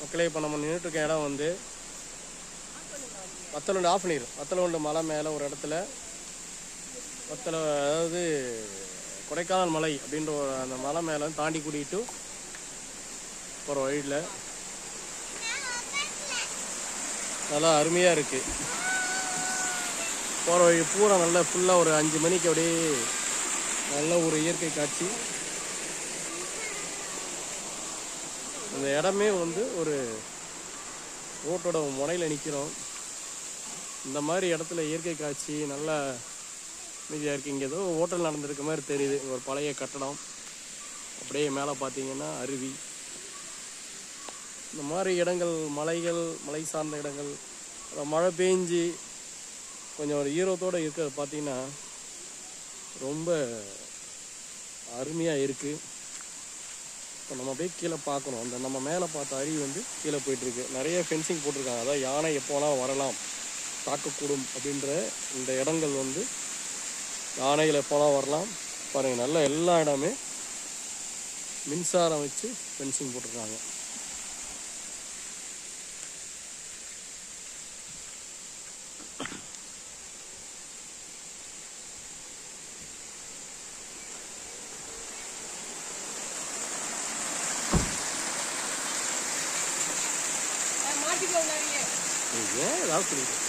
மக்களே இப்போ நம்ம நின்றுட்டுருக்க இடம் வந்து வத்தலகுண்டு ஆஃப் பண்ணிடும். வத்தலகுண்டு மலை மேலே ஒரு இடத்துல அதாவது கொடைக்கானல் மலை அப்படின்ற ஒரு அந்த மலை மேலே தாண்டி கூட்டிகிட்டு போகிற வழியில் நல்லா அருமையாக இருக்குது. போகிற வழி பூரா நல்லா ஃபுல்லாக ஒரு 5 மணிக்கு அப்படியே நல்ல ஒரு இயற்கை காட்சி. அந்த இடமே வந்து ஒரு ரோட்டோட முனையில் நிற்கிறோம். இந்த மாதிரி இடத்துல இயற்கை காட்சி நல்லா அமைதியாக இருக்குது. இங்கே ஏதோ ஹோட்டல் நடந்திருக்க மாதிரி தெரியுது. ஒரு பழைய கட்டடம், அப்படியே மேலே பார்த்தீங்கன்னா அருவி. இந்த மாதிரி இடங்கள், மலைகள், மலை சார்ந்த இடங்கள், மழை பெஞ்சு கொஞ்சம் ஒரு ஈரத்தோடு இருக்கிறது பார்த்தீங்கன்னா ரொம்ப அருமையாக இருக்குது. இப்போ நம்ம அப்படியே கீழே பார்க்கணும். அந்த நம்ம மேலே பார்த்த அருவி வந்து கீழே போயிட்டுருக்கு. நிறைய ஃபென்சிங் போட்டிருக்காங்க. அதாவது யானை எப்போலாம் வரலாம், தாக்கக்கூடும் அப்படின்ற இந்த இடங்கள் வந்து யானைகள் எப்போலாம் வரலாம் பாருங்கள். நல்ல எல்லா இடமே மின்சாரம் வச்சு ஃபென்சிங் போட்டிருக்காங்க. ஏன் ஏதாவது